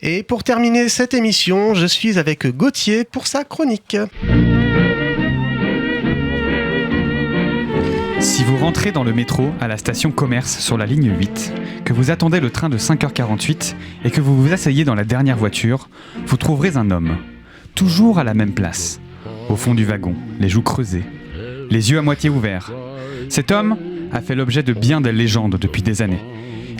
Et pour terminer cette émission, je suis avec Gauthier pour sa chronique. Si vous rentrez dans le métro à la station Commerce sur la ligne 8, que vous attendez le train de 5h48 et que vous vous asseyez dans la dernière voiture, vous trouverez un homme, toujours à la même place, au fond du wagon, les joues creusées, les yeux à moitié ouverts. Cet homme a fait l'objet de bien des légendes depuis des années.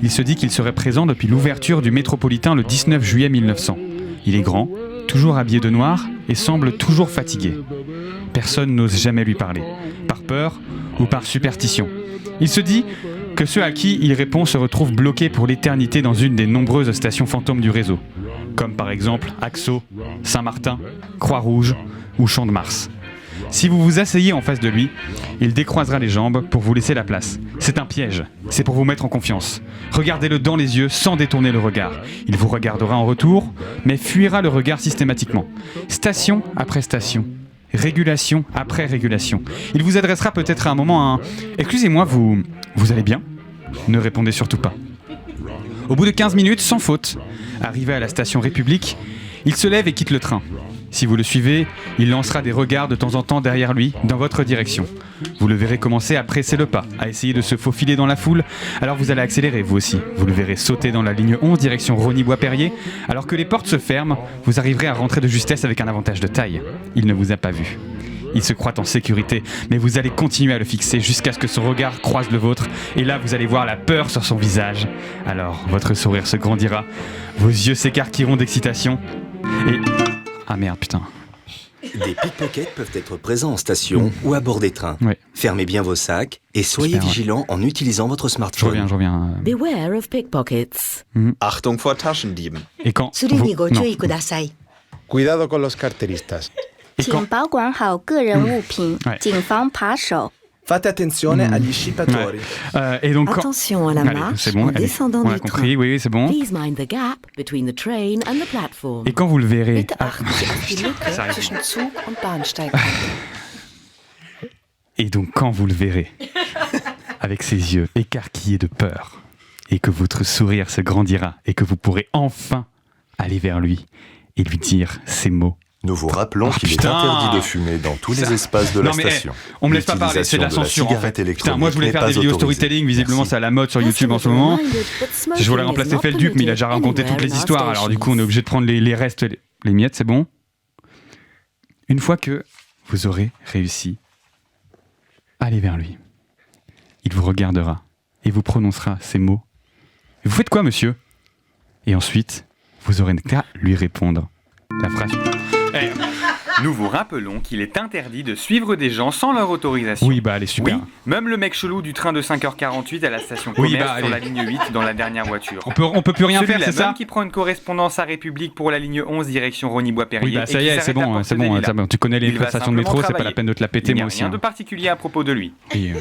Il se dit qu'il serait présent depuis l'ouverture du Métropolitain le 19 juillet 1900. Il est grand, toujours habillé de noir et semble toujours fatigué. Personne n'ose jamais lui parler, par peur ou par superstition. Il se dit que ceux à qui il répond se retrouvent bloqués pour l'éternité dans une des nombreuses stations fantômes du réseau, comme par exemple Axo, Saint-Martin, Croix-Rouge ou Champ de Mars. Si vous vous asseyez en face de lui, il décroisera les jambes pour vous laisser la place. C'est un piège, c'est pour vous mettre en confiance. Regardez-le dans les yeux sans détourner le regard. Il vous regardera en retour, mais fuira le regard systématiquement. Station après station, régulation après régulation. Il vous adressera peut-être à un moment un « Excusez-moi, vous allez bien ?» Ne répondez surtout pas. Au bout de 15 minutes, sans faute, arrivé à la station République, il se lève et quitte le train. Si vous le suivez, il lancera des regards de temps en temps derrière lui, dans votre direction. Vous le verrez commencer à presser le pas, à essayer de se faufiler dans la foule, alors vous allez accélérer vous aussi. Vous le verrez sauter dans la ligne 11 direction Rosny-Bois-Perrier, alors que les portes se ferment, vous arriverez à rentrer de justesse avec un avantage de taille. Il ne vous a pas vu. Il se croit en sécurité, mais vous allez continuer à le fixer jusqu'à ce que son regard croise le vôtre, et là vous allez voir la peur sur son visage. Alors, votre sourire se grandira, vos yeux s'écarquilleront d'excitation, et... Ah merde, putain. Des pickpockets peuvent être présents en station ou à bord des trains. Ouais. Fermez bien vos sacs et soyez vigilants en utilisant votre Je smartphone. reviens. Beware of pickpockets. Achtung vor Taschendieben. Et quand... それにご注意ください。 Cuidado con los carteristas. Et quand... 请保管好个人物品，谨防扒手。 Fate attenzione agli scippatori. Et donc, quand... Attention à la Allez, marche c'est bon, en allez. descendant On a du train. compris, oui, c'est bon. Please mind the gap between the train and the platform. Et quand vous le verrez... Bitte achten Sie auf die Lücke Ça arrive. zwischen Zug und Bahnsteigkante. Et donc quand vous le verrez, avec ses yeux écarquillés de peur, et que votre sourire se grandira, et que vous pourrez enfin aller vers lui et lui dire ces mots. Nous vous rappelons qu'il est putain. interdit de fumer dans tous les espaces de la Non, mais, station. on me laisse pas parler, c'est de la censure en fait. Putain, moi je voulais faire des vidéos storytelling, visiblement c'est à la mode sur YouTube en ce moment. Je voulais remplacer Felduc, mais il a déjà raconté toutes les histoires, alors du coup on est obligé de prendre les restes, les miettes, c'est bon. Une fois que vous aurez réussi, allez vers lui. Il vous regardera et vous prononcera ces mots. Vous faites quoi, monsieur ? Et ensuite, vous aurez qu'à lui répondre. La phrase... Nous vous rappelons qu'il est interdit de suivre des gens sans leur autorisation. Oui, bah allez, super. Oui, même le mec chelou du train de 5h48 à la station Oui, Commerce bah, sur la allez. ligne 8 dans la dernière voiture. On peut plus rien faire, Celui-là c'est ça ? même qui prend une correspondance à République pour la ligne 11 direction Rosny-Bois-Perrier. Oui, bah ça et y qui est, c'est s'arrête à bon, Porte c'est de bon, Lilas. tu connais les Il va prestations de métro, c'est pas la simplement peine de te la péter, Il n'y moi a aussi. rien hein. de particulier à propos de lui. Et,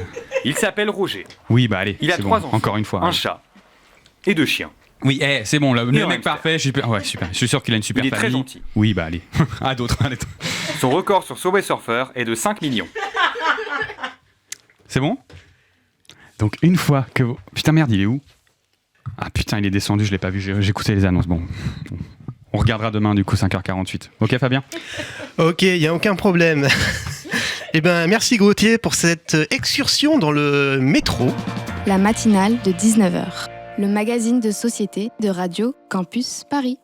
Il s'appelle Roger. oui, bah allez, Il a c'est 3 bon, enfants, encore une fois. un hein. chat et 2 chiens. Oui, c'est bon, le un mec hamster. parfait, ouais, super. Je suis sûr qu'il a une super Il est très famille. gentil. Oui, bah allez. Ah, d'autres, allez. Son record sur Subway Surfer est de 5 millions. C'est bon ? Donc une fois que vous... Putain, merde, il est où ? Ah putain, il est descendu, je l'ai pas vu, j'ai écouté les annonces. Bon, on regardera demain du coup 5h48. Ok, Fabien ? Ok, il n'y a aucun problème. Eh ben, merci Gauthier pour cette excursion dans le métro. La matinale de 19h. Le magazine de société de Radio Campus Paris.